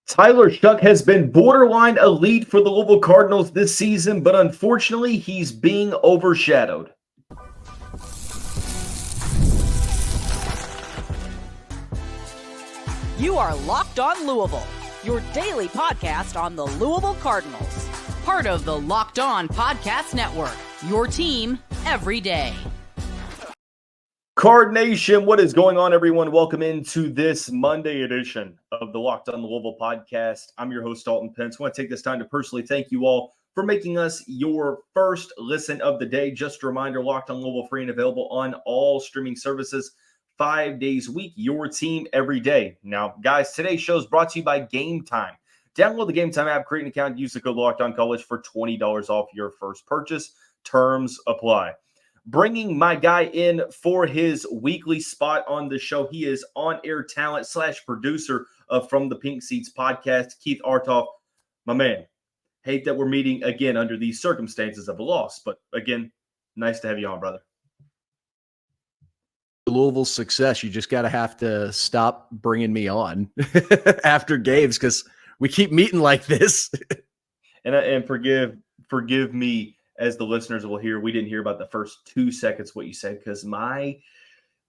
Tyler Shough has been borderline elite for the Louisville Cardinals this season, but unfortunately, he's being overshadowed. You are Locked On Louisville, your daily podcast on the Louisville Cardinals. Part of the Locked On Podcast Network, your team every day. Card Nation, what is going on, everyone? Welcome into this Monday edition of the Locked On Louisville podcast. I'm your host, Dalton Pence. I want to take this time to personally thank you all for making us your first listen of the day. Just a reminder, Locked On Louisville free and available on all streaming services 5 days a week, your team every day. Now, guys, today's show is brought to you by Game Time. Download the Game Time app, create an account, use the code Locked On College for $20 off your first purchase. Terms apply. Bringing my guy in for his weekly spot on the show. He is on-air talent / producer of From the Pink Seats podcast, Keith Arutoff. My man, hate that we're meeting again under these circumstances of a loss, but again, nice to have you on, brother. Louisville's success, you just got to have to stop bringing me on after games because we keep meeting like this. and forgive me, as the listeners will hear, we didn't hear about the first 2 seconds what you said because my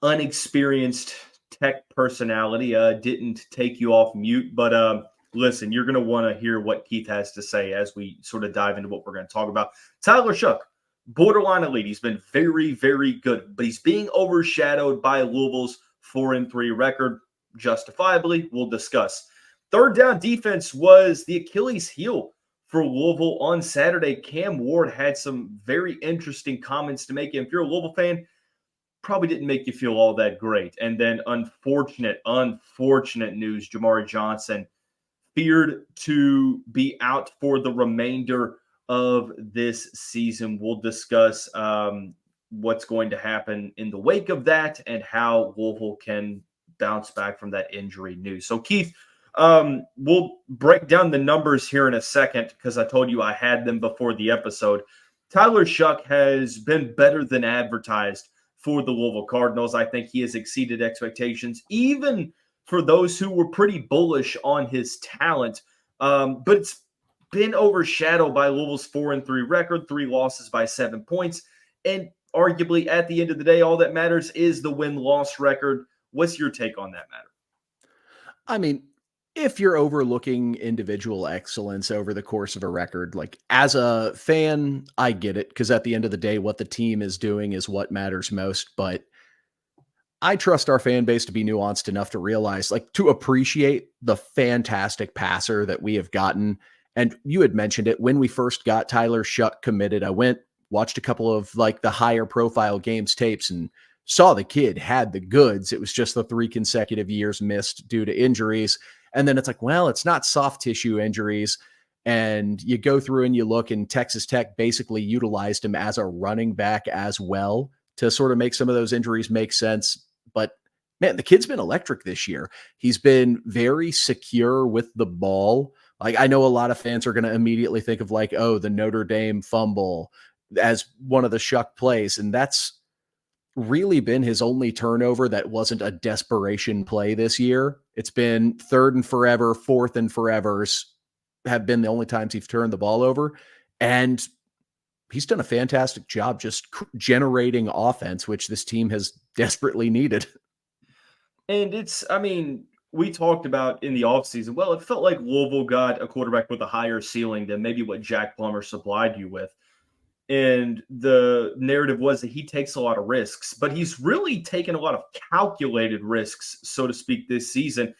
unexperienced tech personality didn't take you off mute. But listen, you're going to want to hear what Keith has to say as we sort of dive into what we're going to talk about. Tyler Shough, borderline elite. He's been very, very good, but he's being overshadowed by Louisville's 4-3 record, justifiably. We'll discuss. Third down defense was the Achilles heel for Louisville on Saturday. Cam Ward had some very interesting comments to make. And if you're a Louisville fan, probably didn't make you feel all that great. And then unfortunate news, Jamari Johnson feared to be out for the remainder of this season. We'll discuss what's going to happen in the wake of that and how Louisville can bounce back from that injury news. So, Keith, we'll break down the numbers here in a second because I told you I had them before the episode. Tyler Shough has been better than advertised for the Louisville Cardinals. I think he has exceeded expectations, even for those who were pretty bullish on his talent. But it's been overshadowed by Louisville's 4-3 record, 3 losses by 7 points. And arguably, at the end of the day, all that matters is the win-loss record. What's your take on that matter? I mean, if you're overlooking individual excellence over the course of a record, like as a fan, I get it. Because at the end of the day, what the team is doing is what matters most. But I trust our fan base to be nuanced enough to realize, like, to appreciate the fantastic passer that we have gotten. And you had mentioned it when we first got Tyler Shough committed. I watched a couple of like the higher profile games tapes and saw the kid had the goods. It was just the 3 consecutive years missed due to injuries. And then it's like, well, it's not soft tissue injuries. And you go through and you look, and Texas Tech basically utilized him as a running back as well to sort of make some of those injuries make sense. But man, the kid's been electric this year. He's been very secure with the ball. Like, I know a lot of fans are going to immediately think of like, oh, the Notre Dame fumble as one of the Shough plays. And that's really been his only turnover that wasn't a desperation play this year. It's been 3rd and forever, 4th and forevers have been the only times he's turned the ball over. And he's done a fantastic job just generating offense, which this team has desperately needed. And we talked about in the offseason, well, it felt like Louisville got a quarterback with a higher ceiling than maybe what Jack Plummer supplied you with. And the narrative was that he takes a lot of risks, but he's really taken a lot of calculated risks, so to speak, this season.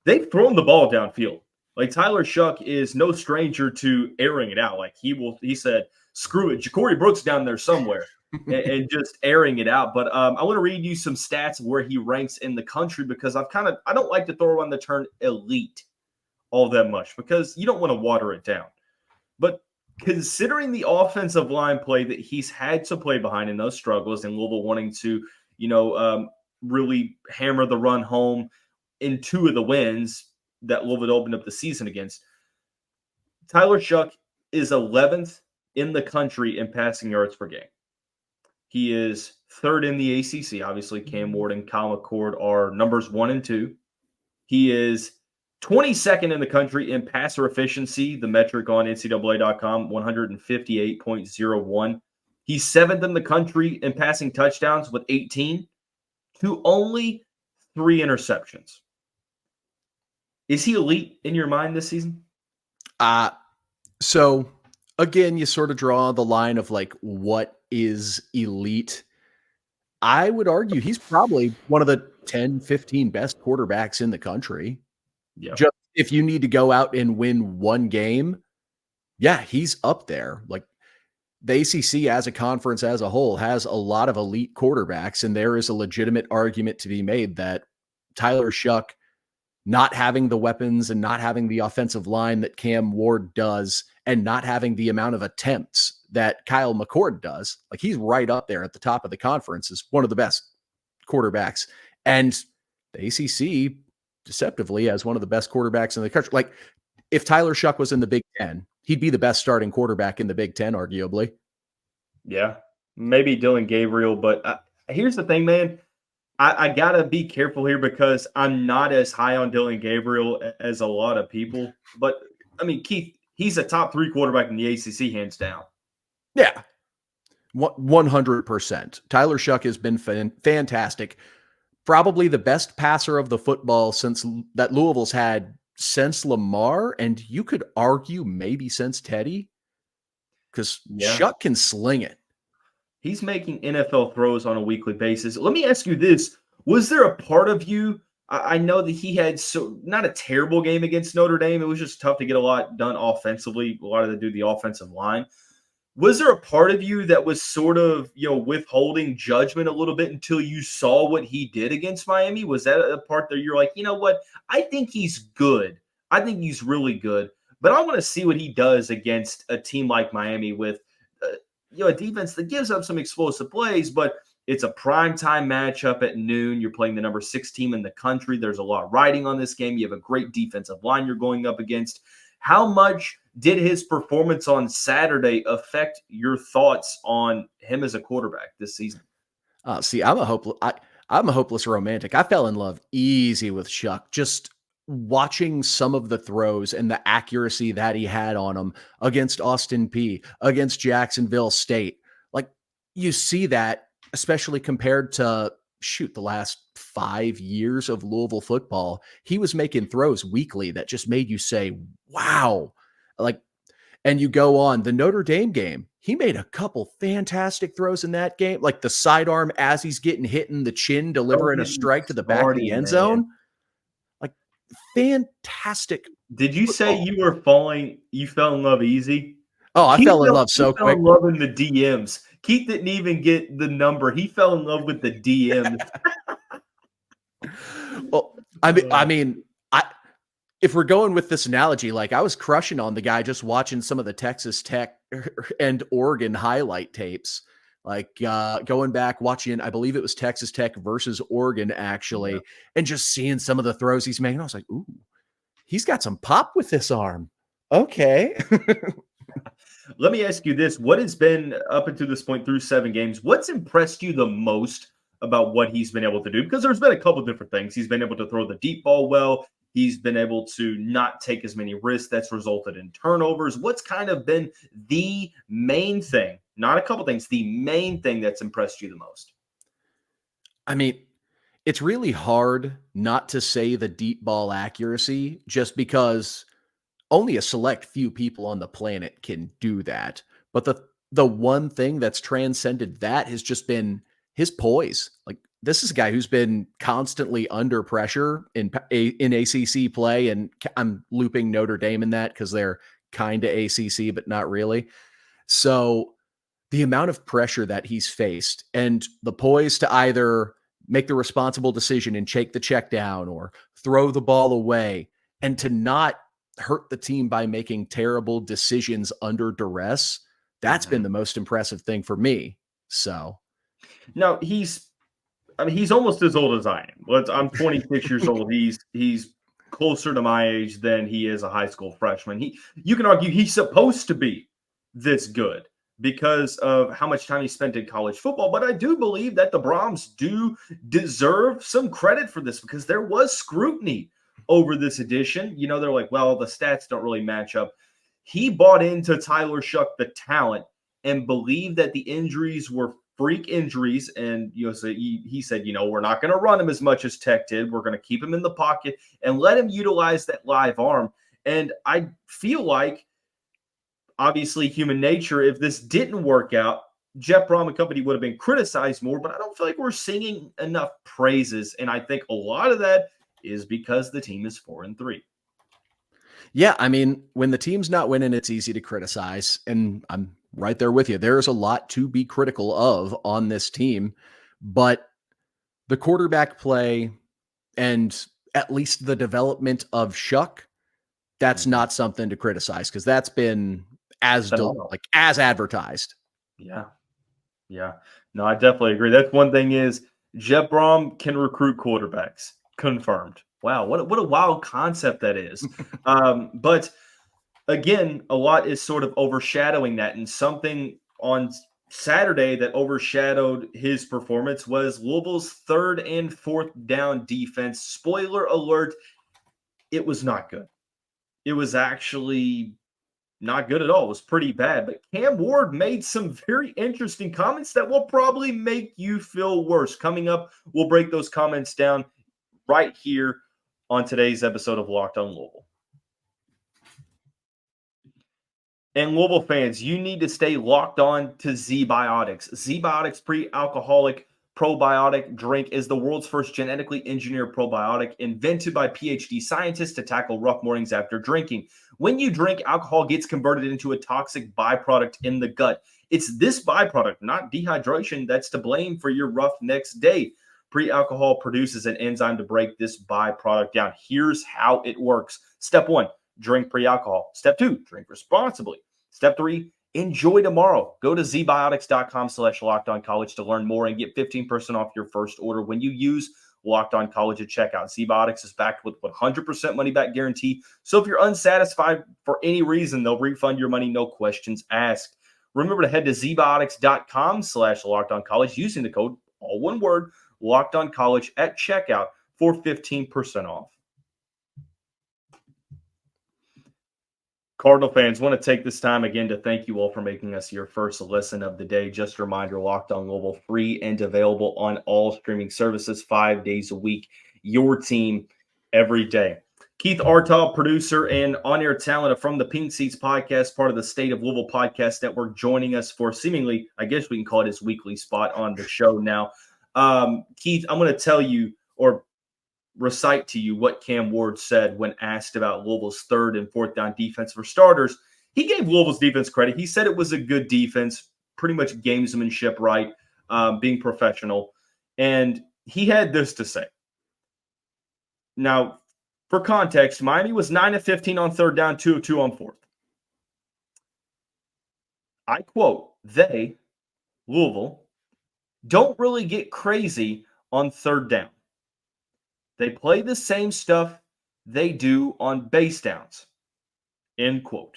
They've thrown the ball downfield. Like, Tyler Shough is no stranger to airing it out. Like, he said, screw it, Ja'Cory Brooks down there somewhere, and just airing it out. But I want to read you some stats of where he ranks in the country, because I don't like to throw around the term elite all that much because you don't want to water it down. But considering the offensive line play that he's had to play behind in those struggles, and Louisville wanting to, really hammer the run home in 2 of the wins that Louisville opened up the season against, Tyler Shough is 11th in the country in passing yards per game. He is 3rd in the ACC. Obviously, Cam Ward and Kyle McCord are numbers 1 and 2. He is 22nd in the country in passer efficiency, the metric on NCAA.com, 158.01. He's 7th in the country in passing touchdowns with 18 to only 3 interceptions. Is he elite in your mind this season? So again, you sort of draw the line of like, what is elite? I would argue he's probably one of the 10, 15 best quarterbacks in the country. Yeah. Just if you need to go out and win one game, yeah, he's up there. Like the ACC as a conference as a whole has a lot of elite quarterbacks, and there is a legitimate argument to be made that Tyler Shough, not having the weapons and not having the offensive line that Cam Ward does, and not having the amount of attempts that Kyle McCord does, like he's right up there at the top of the conference as one of the best quarterbacks. And the ACC deceptively as one of the best quarterbacks in the country. Like if Tyler Shough was in the Big Ten, he'd be the best starting quarterback in the Big Ten, arguably. Yeah, maybe Dylan Gabriel, but here's the thing, man. I got to be careful here because I'm not as high on Dylan Gabriel as a lot of people. But, I mean, Keith, he's a top 3 quarterback in the ACC, hands down. Yeah, 100%. Tyler Shough has been fantastic. Probably the best passer of the football since that Louisville's had since Lamar, and you could argue maybe since Teddy, because Shough can sling it. He's making NFL throws on a weekly basis. Let me ask you this. Was there a part of you, I know that he had not a terrible game against Notre Dame. It was just tough to get a lot done offensively, a lot of to do the offensive line. Was there a part of you that was sort of, withholding judgment a little bit until you saw what he did against Miami? Was that a part that you're like, you know what? I think he's good. I think he's really good. But I want to see what he does against a team like Miami with a defense that gives up some explosive plays, but it's a primetime matchup at noon. You're playing the number 6 team in the country. There's a lot riding on this game. You have a great defensive line you're going up against. How much did his performance on Saturday affect your thoughts on him as a quarterback this season? See, I'm a hopeless romantic. I fell in love easy with Shough. Just watching some of the throws and the accuracy that he had on them against Austin Peay, against Jacksonville State. Like you see that, especially compared to the last 5 years of Louisville football, he was making throws weekly that just made you say, wow. Like, and you go on the Notre Dame game, he made a couple fantastic throws in that game, like the sidearm as he's getting hit in the chin, delivering a strike to the back of the end zone. Like fantastic. Did you say you fell in love easy? Oh, I fell in love so quick. Fell in love in the DMs. Keith didn't even get the number. He fell in love with the DMs. Well, I mean, if we're going with this analogy, like I was crushing on the guy just watching some of the Texas Tech and Oregon highlight tapes, like going back watching, I believe it was Texas Tech versus Oregon actually, and just seeing some of the throws he's making. I was like, ooh, he's got some pop with this arm. Okay. Let me ask you this. What has been up until this point through 7 games? What's impressed you the most about what he's been able to do? Because there's been a couple different things. He's been able to throw the deep ball well. He's been able to not take as many risks. That's resulted in turnovers. What's kind of been the main thing, not a couple things, the main thing that's impressed you the most? I mean, it's really hard not to say the deep ball accuracy just because only a select few people on the planet can do that. But the one thing that's transcended that has just been his poise. Like this is a guy who's been constantly under pressure in ACC play. And I'm looping Notre Dame in that because they're kind of ACC, but not really. So the amount of pressure that he's faced and the poise to either make the responsible decision and take the check down or throw the ball away and to not hurt the team by making terrible decisions under duress. That's been the most impressive thing for me. So now he's almost as old as I am. I'm 26 years old. He's closer to my age than he is a high school freshman. You can argue he's supposed to be this good because of how much time he spent in college football. But I do believe that the Brahms do deserve some credit for this because there was scrutiny over this edition. You know, they're like, well, the stats don't really match up. He bought into Tyler Shough, the talent, and believed that the injuries were freak injuries. And, you know, so he said, you know, we're not going to run him as much as Tech did. We're going to keep him in the pocket and let him utilize that live arm. And I feel like, obviously, human nature, if this didn't work out, Jeff Brom and company would have been criticized more, but I don't feel like we're singing enough praises. And I think a lot of that is because the team is 4-3. Yeah, I mean, when the team's not winning, it's easy to criticize. And I'm right there with you. There's a lot to be critical of on this team, but the quarterback play and at least the development of Shough, that's not something to criticize because that's been as advertised. Yeah. No, I definitely agree. That's one thing is Jeff Brom can recruit quarterbacks. Confirmed. Wow, what a wild concept that is. But again, a lot is sort of overshadowing that. And something on Saturday that overshadowed his performance was Louisville's 3rd and 4th down defense. Spoiler alert, it was not good. It was actually not good at all. It was pretty bad. But Cam Ward made some very interesting comments that will probably make you feel worse. Coming up, we'll break those comments down right here on today's episode of Locked On Louisville. And Louisville fans, you need to stay locked on to ZBiotics. ZBiotics pre-alcoholic probiotic drink is the world's first genetically engineered probiotic invented by PhD scientists to tackle rough mornings after drinking. When you drink, alcohol gets converted into a toxic byproduct in the gut. It's this byproduct, not dehydration, that's to blame for your rough next day. Pre-alcohol produces an enzyme to break this byproduct down. Here's how it works. Step 1, drink pre-alcohol. Step 2, drink responsibly. Step 3, enjoy tomorrow. Go to zbiotics.com/lockedoncollege to learn more and get 15% off your first order when you use Locked On College at checkout. ZBiotics is backed with 100% money back guarantee. So if you're unsatisfied for any reason, they'll refund your money, no questions asked. Remember to head to zbiotics.com/lockedoncollege using the code, all one word, Locked On College at checkout for 15% off. Cardinal fans, want to take this time again to thank you all for making us your first listen of the day. Just a reminder, Locked On Louisville, free and available on all streaming services 5 days a week. Your team every day. Keith Arutoff, producer and on-air talent from the Pink Seats podcast, part of the State of Louisville Podcast Network, joining us for seemingly, I guess we can call it his weekly spot on the show now. Keith, I'm going to tell you or recite to you what Cam Ward said when asked about Louisville's 3rd and 4th down defense. For starters, he gave Louisville's defense credit. He said it was a good defense, pretty much gamesmanship, right? Being professional. And he had this to say. Now, for context, Miami was 9 of 15 on 3rd down, 2 of 2 on 4th. I quote, they, Louisville, don't really get crazy on 3rd down. They play the same stuff they do on base downs. End quote.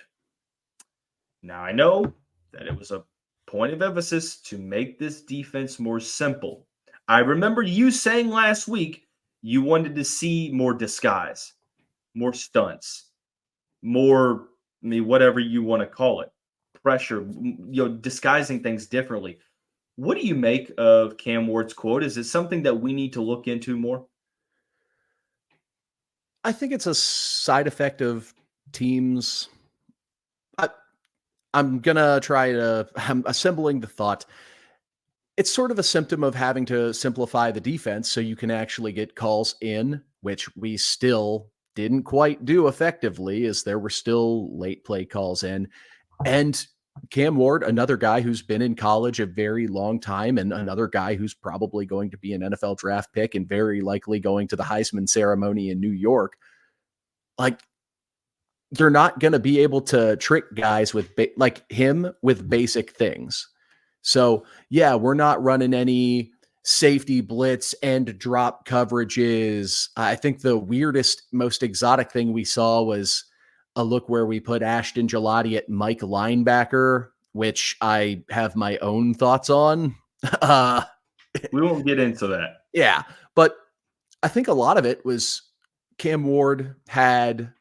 Now, I know that it was a point of emphasis to make this defense more simple. I remember you saying last week you wanted to see more disguise, more stunts, more, whatever you want to call it, pressure, disguising things differently. What do you make of Cam Ward's quote? Is it something that we need to look into more? I think it's a side effect of teams. I'm assembling the thought. It's sort of a symptom of having to simplify the defense so you can actually get calls in, which we still didn't quite do effectively, as there were still late play calls in. And Cam Ward, another guy who's been in college a very long time and another guy who's probably going to be an NFL draft pick and very likely going to the Heisman ceremony in New York. Like, you're not going to be able to trick guys with like him with basic things. So yeah, we're not running any safety blitz and drop coverages. I think the weirdest, most exotic thing we saw was a look where we put Ashton Gelati at Mike linebacker, which I have my own thoughts on. We won't get into that. Yeah. But I think a lot of it was Cam Ward had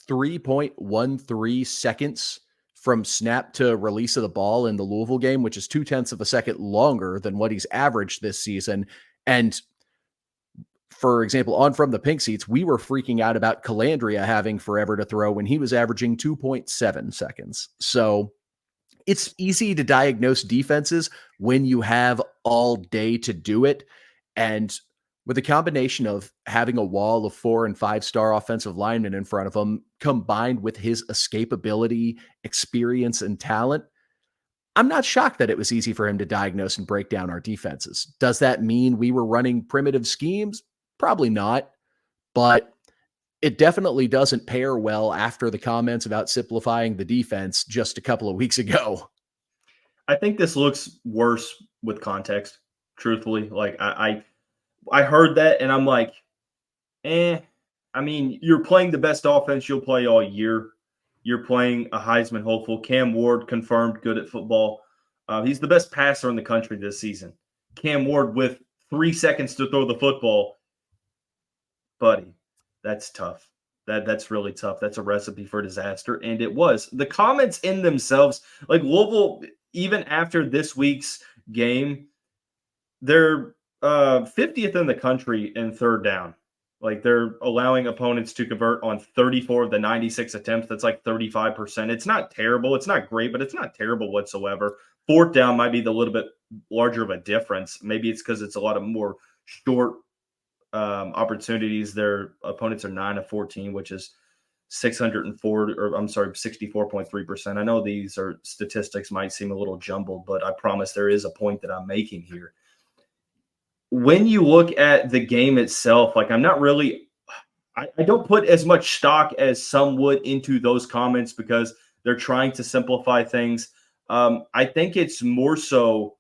3.13 seconds from snap to release of the ball in the Louisville game, which is 0.2 of a second longer than what he's averaged this season. And for example, on From the Pink Seats, we were freaking out about Calandria having forever to throw when he was averaging 2.7 seconds. So it's easy to diagnose defenses when you have all day to do it. And with a combination of having a wall of 4- and 5-star offensive linemen in front of him, combined with his escapability, experience, and talent, I'm not shocked that it was easy for him to diagnose and break down our defenses. Does that mean we were running primitive schemes? Probably not, but it definitely doesn't pair well after the comments about simplifying the defense just a couple of weeks ago. I think this looks worse with context, truthfully. Like, I heard that and I'm like, I mean, you're playing the best offense you'll play all year. You're playing a Heisman hopeful. Cam Ward, confirmed good at football. He's the best passer in the country this season. Cam Ward with 3 seconds to throw the football. Buddy, that's tough. That's really tough. That's a recipe for disaster. And it was. The comments in themselves, like Louisville, even after this week's game, they're 50th in the country in third down. Like, they're allowing opponents to convert on 34 of the 96 attempts. That's like 35%. It's not terrible. It's not great, but it's not terrible whatsoever. Fourth down might be the little bit larger of a difference. Maybe it's because it's a lot of more short opportunities. Their opponents are 9 of 14, which is 64.3%. I know these are statistics might seem a little jumbled, but I promise there is a point that I'm making here. When you look at the game itself, like, I'm not really, I don't put as much stock as some would into those comments because they're trying to simplify things. I think it's more so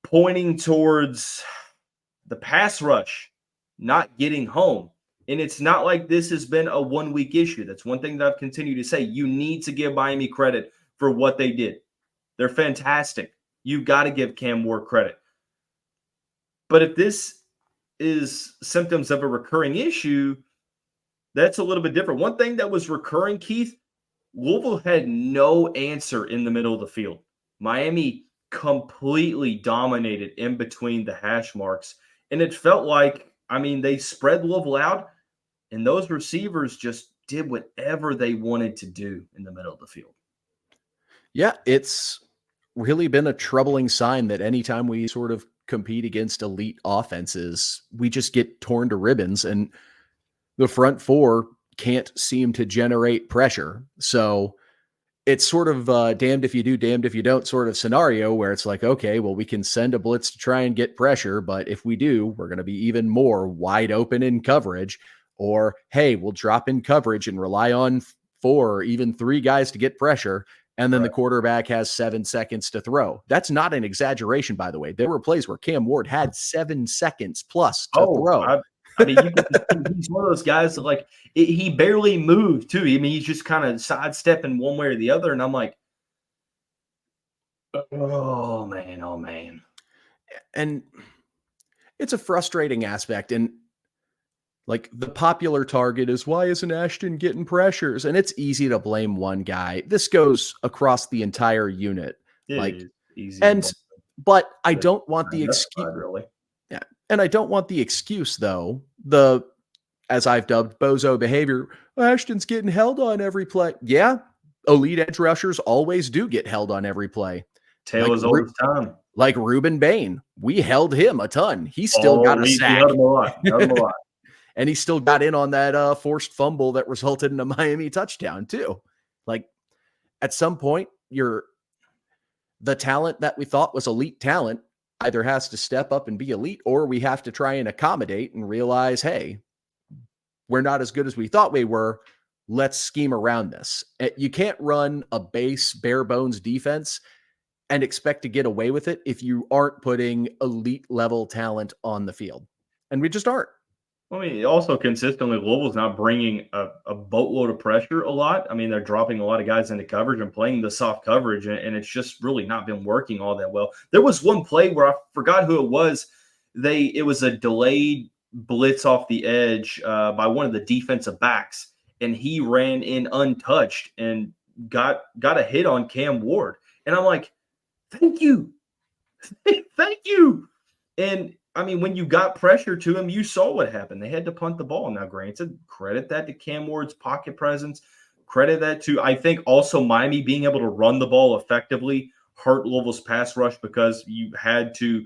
pointing towards the pass rush not getting home. And it's not like this has been a 1-week issue. That's one thing that I've continued to say. You need to give Miami credit for what they did. They're fantastic. You've got to give Cam Ward credit. But if this is symptoms of a recurring issue, that's a little bit different. One thing that was recurring, Keith, Louisville had no answer in the middle of the field. Miami completely dominated in between the hash marks. And it felt like, I mean, they spread Louisville out, and those receivers just did whatever they wanted to do in the middle of the field. Yeah, it's really been a troubling sign that anytime we sort of compete against elite offenses, we just get torn to ribbons, and the front four can't seem to generate pressure. So it's sort of damned if you do, damned if you don't sort of scenario where it's like, okay, well, we can send a blitz to try and get pressure, but if we do, we're going to be even more wide open in coverage. Or, hey, we'll drop in coverage and rely on 4 or even 3 guys to get pressure. And then the quarterback has 7 seconds to throw. That's not an exaggeration, by the way. There were plays where Cam Ward had 7 seconds plus to throw. I mean, he's one of those guys that, like, he barely moved, too. I mean, he's just kind of sidestepping one way or the other. And I'm like, oh, man. And it's a frustrating aspect. And, like, the popular target is, why isn't Ashton getting pressures? And it's easy to blame one guy. This goes across the entire unit. But I don't want the excuse. Really. Yeah. And I don't want the excuse, though. As I've dubbed, bozo behavior. Ashton's getting held on every play. Yeah. Elite edge rushers always do get held on every play. Tail is over time. Like Ruben Bain. We held him a ton. He still got a sack. Held him a lot. And he still got in on that forced fumble that resulted in a Miami touchdown too. Like, at some point, the talent that we thought was elite talent either has to step up and be elite, or we have to try and accommodate and realize, hey, we're not as good as we thought we were. Let's scheme around this. You can't run a base bare bones defense and expect to get away with it if you aren't putting elite level talent on the field. And we just aren't. I mean, also consistently, Louisville's not bringing a boatload of pressure a lot. I mean, they're dropping a lot of guys into coverage and playing the soft coverage, and it's just really not been working all that well. There was one play where I forgot who it was. It was a delayed blitz off the edge by one of the defensive backs, and he ran in untouched and got a hit on Cam Ward. And I'm like, thank you. Thank you. And I mean, when you got pressure to him, you saw what happened. They had to punt the ball. Now, granted, credit that to Cam Ward's pocket presence. Credit that to, I think, also Miami being able to run the ball effectively hurt Louisville's pass rush because you had to,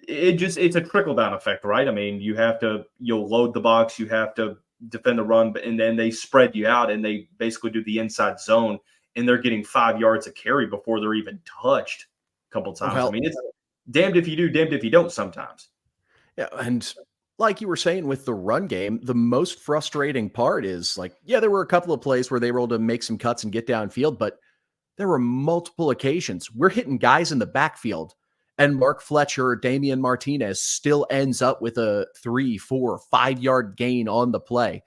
it's a trickle-down effect, right? I mean, you'll load the box, you have to defend the run, and then they spread you out, and they basically do the inside zone, and they're getting 5 yards of carry before they're even touched a couple times. Well, I mean, it's damned if you do, damned if you don't sometimes. Yeah, and like you were saying with the run game, the most frustrating part is there were a couple of plays where they were able to make some cuts and get downfield, but there were multiple occasions we're hitting guys in the backfield, and Mark Fletcher or Damian Martinez still ends up with a 3, 4, 5 yard gain on the play.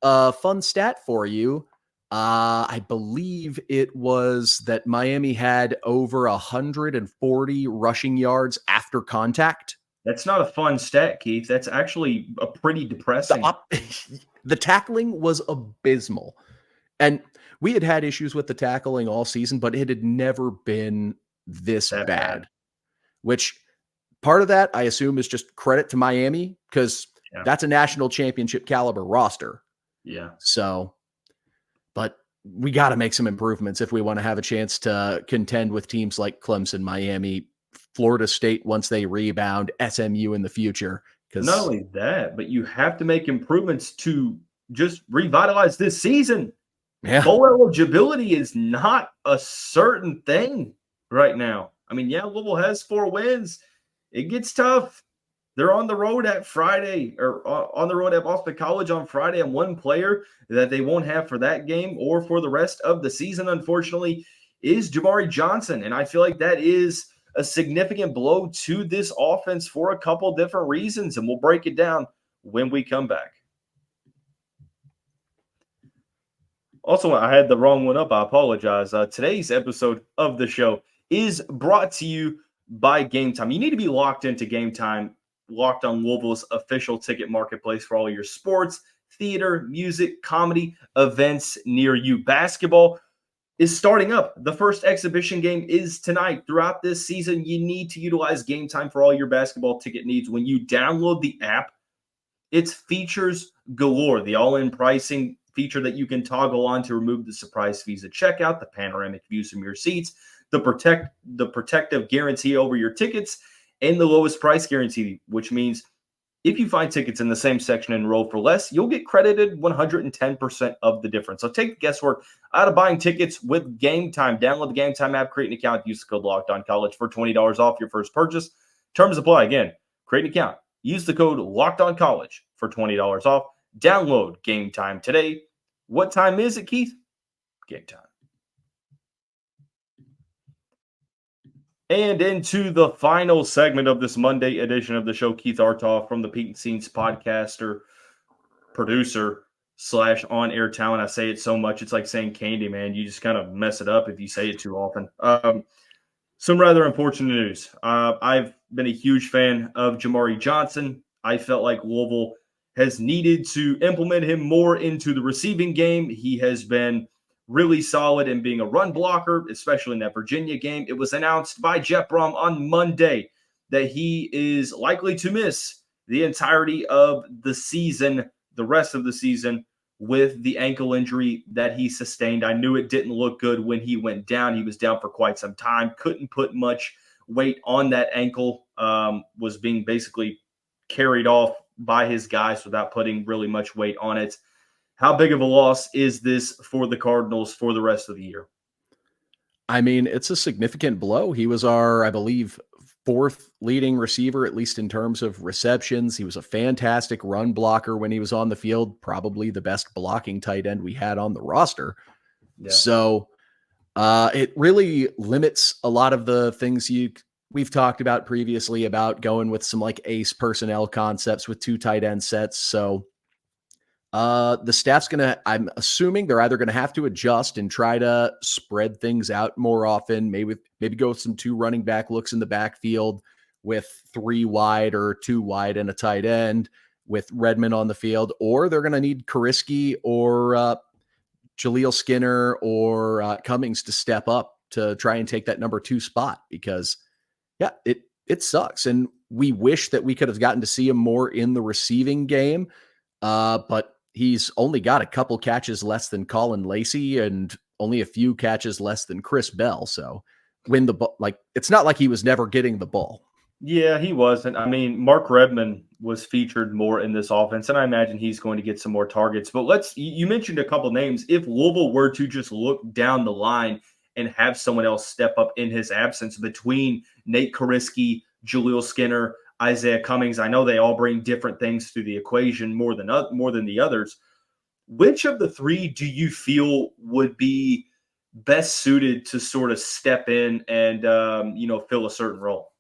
Yeah. Fun stat for you. I believe it was that Miami had over 140 rushing yards after contact. That's not a fun stat, Keith. That's actually a pretty depressing. The tackling was abysmal. And we had issues with the tackling all season, but it had never been this bad. Which part of that, I assume, is just credit to Miami because that's a national championship caliber roster. Yeah. So, but we got to make some improvements if we want to have a chance to contend with teams like Clemson, Miami, Florida State once they rebound, SMU in the future. Because not only that, but you have to make improvements to just revitalize this season. Yeah. Bowl eligibility is not a certain thing right now. I mean, Louisville has 4 wins. It gets tough. They're on the road at Friday, or on the road at Boston College on Friday, and one player that they won't have for that game or for the rest of the season, unfortunately, is Jamari Johnson. And I feel like that is a significant blow to this offense for a couple different reasons, and we'll break it down when we come back. Also, I had the wrong one up. I apologize. Today's episode of the show is brought to you by Game Time. You need to be locked into Game Time, Locked On Louisville's official ticket marketplace for all your sports, theater, music, comedy, events near you. Basketball is starting up. The first exhibition game is tonight. Throughout this season, you need to utilize Game Time for all your basketball ticket needs. When you download the app, it's features galore. The all-in pricing feature that you can toggle on to remove the surprise fees at checkout, the panoramic views from your seats, the protective guarantee over your tickets, and the lowest price guarantee, which means if you find tickets in the same section and enroll for less, you'll get credited 110% of the difference. So take the guesswork out of buying tickets with Game Time. Download the Game Time app, create an account, use the code LOCKEDONCollege for $20 off your first purchase. Terms apply. Again, create an account, use the code LOCKEDONCollege for $20 off. Download Game Time today. What time is it, Keith? Game time. And into the final segment of this Monday edition of the show, Keith Arutoff from the Pete and Scenes podcaster, producer / on-air talent. I say it so much, it's like saying candy, man. You just kind of mess it up if you say it too often. Some rather unfortunate news. I've been a huge fan of Jamari Johnson. I felt like Louisville has needed to implement him more into the receiving game. He has been really solid in being a run blocker, especially in that Virginia game. It was announced by Jeff Brom on Monday that he is likely to miss the entirety of the season, the rest of the season, with the ankle injury that he sustained. I knew it didn't look good when he went down. He was down for quite some time, couldn't put much weight on that ankle, was being basically carried off by his guys without putting really much weight on it. How big of a loss is this for the Cardinals for the rest of the year? I mean, it's a significant blow. He was our, I believe, 4th leading receiver, at least in terms of receptions. He was a fantastic run blocker when he was on the field, probably the best blocking tight end we had on the roster. Yeah. So it really limits a lot of the things we've talked about previously about going with some like ace personnel concepts with 2 tight end sets. So the staff's I'm assuming they're either going to have to adjust and try to spread things out more often, maybe go with some 2 running back looks in the backfield, with 3 wide or 2 wide and a tight end with Redmond on the field, or they're going to need Kariski or Jaleel Skinner or Cummings to step up to try and take that number 2 spot, because it sucks. And we wish that we could have gotten to see him more in the receiving game. But he's only got a couple catches less than Colin Lacey and only a few catches less than Chris Bell. So when the ball, it's not like he was never getting the ball. Yeah, he wasn't. I mean, Mark Redmond was featured more in this offense, and I imagine he's going to get some more targets. But you mentioned a couple names. If Louisville were to just look down the line and have someone else step up in his absence between Nate Kariski, Jaleel Skinner, Isaiah Cummings, I know they all bring different things to the equation more than the others. Which of the 3 do you feel would be best suited to sort of step in and fill a certain role?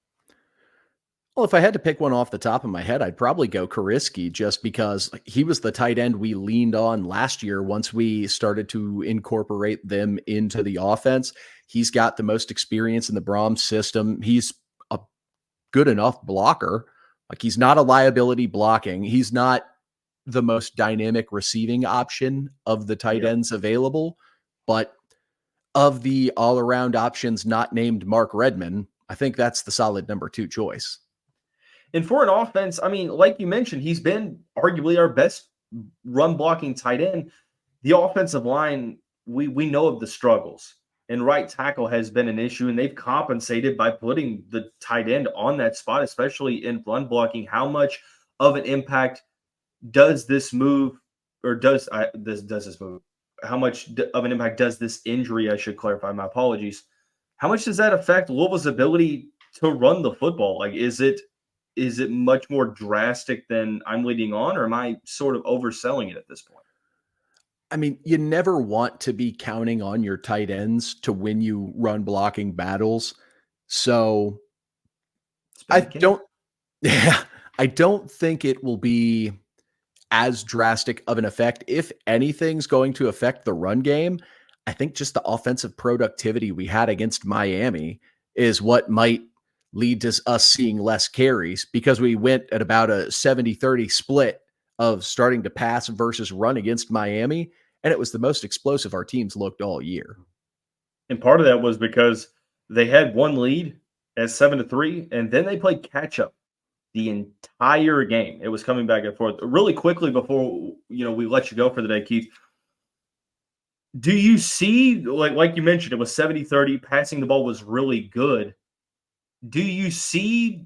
Well, if I had to pick one off the top of my head, I'd probably go Kariski, just because he was the tight end we leaned on last year once we started to incorporate them into the offense. He's got the most experience in the Brahms system. He's a good enough blocker. He's not a liability blocking. He's not the most dynamic receiving option of the tight ends available, but of the all-around options not named Mark Redmond, I think that's the solid number 2 choice. And for an offense, I mean, like you mentioned, he's been arguably our best run blocking tight end. The offensive line, we know of the struggles, and right tackle has been an issue, and they've compensated by putting the tight end on that spot, especially in run blocking. How much of an impact does this move, or does this move? How much of an impact does this injury? I should clarify. My apologies. How much does that affect Louisville's ability to run the football? Is it much more drastic than I'm leading on, or am I sort of overselling it at this point? I mean, you never want to be counting on your tight ends to win you run blocking battles. So I don't think it will be as drastic of an effect. If anything's going to affect the run game, I think just the offensive productivity we had against Miami is what might lead to us seeing less carries, because we went at about a 70-30 split of starting to pass versus run against Miami, and it was the most explosive our teams looked all year. And part of that was because they had one lead at 7-3, and then they played catch up the entire game. It was coming back and forth. Really quickly before we let you go for the day, Keith, do you see, like you mentioned, it was 70-30, passing the ball was really good. Do you see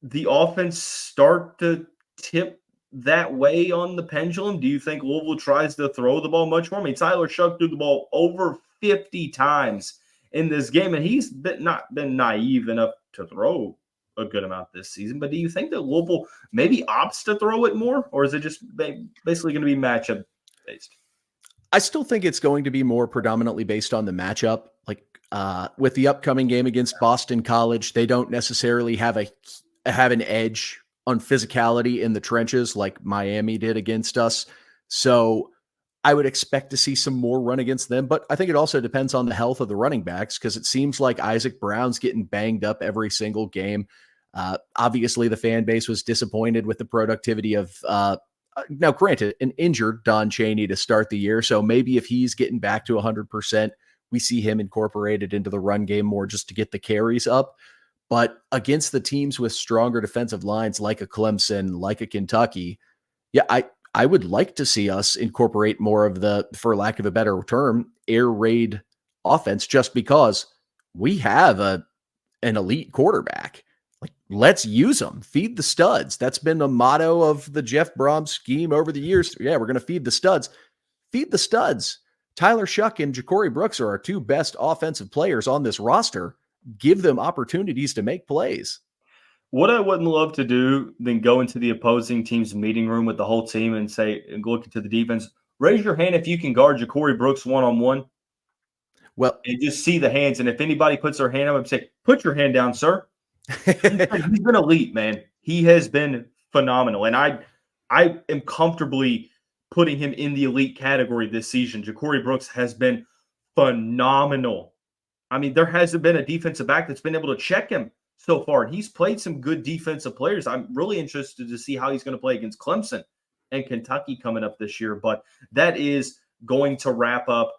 the offense start to tip that way on the pendulum? Do you think Louisville tries to throw the ball much more? I mean, Tyler Shough threw the ball over 50 times in this game, and he's not been naive enough to throw a good amount this season. But do you think that Louisville maybe opts to throw it more, or is it just basically going to be matchup based? I still think it's going to be more predominantly based on the matchup. With the upcoming game against Boston College, they don't necessarily have an edge on physicality in the trenches like Miami did against us. So I would expect to see some more run against them, but I think it also depends on the health of the running backs, because it seems like Isaac Brown's getting banged up every single game. Obviously, the fan base was disappointed with the productivity of now, granted, an injured Don Chaney to start the year, so maybe if he's getting back to 100%, we see him incorporated into the run game more just to get the carries up. But against the teams with stronger defensive lines like a Clemson, like a Kentucky, I would like to see us incorporate more of the, for lack of a better term, air raid offense, just because we have an elite quarterback. Let's use them. Feed the studs. That's been the motto of the Jeff Brahms scheme over the years. Yeah, we're going to feed the studs. Feed the studs. Tyler Shough and Ja'Cory Brooks are our 2 best offensive players on this roster. Give them opportunities to make plays. What I wouldn't love to do than go into the opposing team's meeting room with the whole team and say, look into the defense, raise your hand if you can guard Ja'Cory Brooks one-on-one. Well, and just see the hands. And if anybody puts their hand up and say, put your hand down, sir. He's been elite, man. He has been phenomenal. And I am comfortably putting him in the elite category this season. Ja'Cory Brooks has been phenomenal. I mean, there hasn't been a defensive back that's been able to check him so far. And he's played some good defensive players. I'm really interested to see how he's going to play against Clemson and Kentucky coming up this year. But that is going to wrap up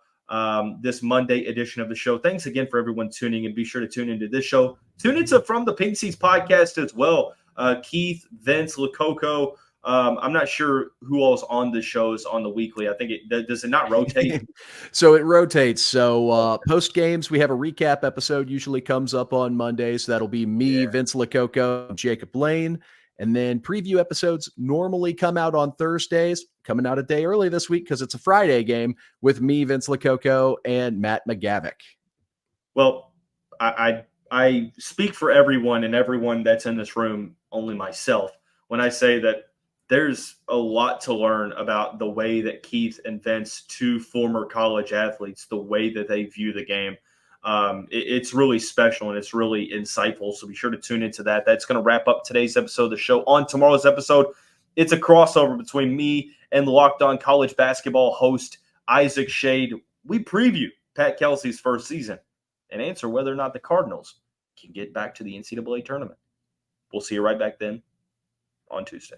this Monday edition of the show. Thanks again for everyone tuning in. Be sure to tune into this show. Tune into From the Pink Seats podcast as well. Keith, Vince, Lococo. I'm not sure who all's on the shows on the weekly. I think does it not rotate? So it rotates. So post games, we have a recap episode usually comes up on Mondays. That'll be me, Vince Lococo, Jacob Lane. And then preview episodes normally come out on Thursdays, coming out a day early this week because it's a Friday game with me, Vince Lococo, and Matt McGavick. Well, I speak for everyone and everyone that's in this room, only myself, when I say that there's a lot to learn about the way that Keith and Vince, two former college athletes, the way that they view the game. It's really special and it's really insightful. So be sure to tune into that. That's going to wrap up today's episode of the show. On tomorrow's episode, it's a crossover between me and the Locked On College Basketball host, Isaac Shade. We preview Pat Kelsey's first season and answer whether or not the Cardinals can get back to the NCAA tournament. We'll see you right back then on Tuesday.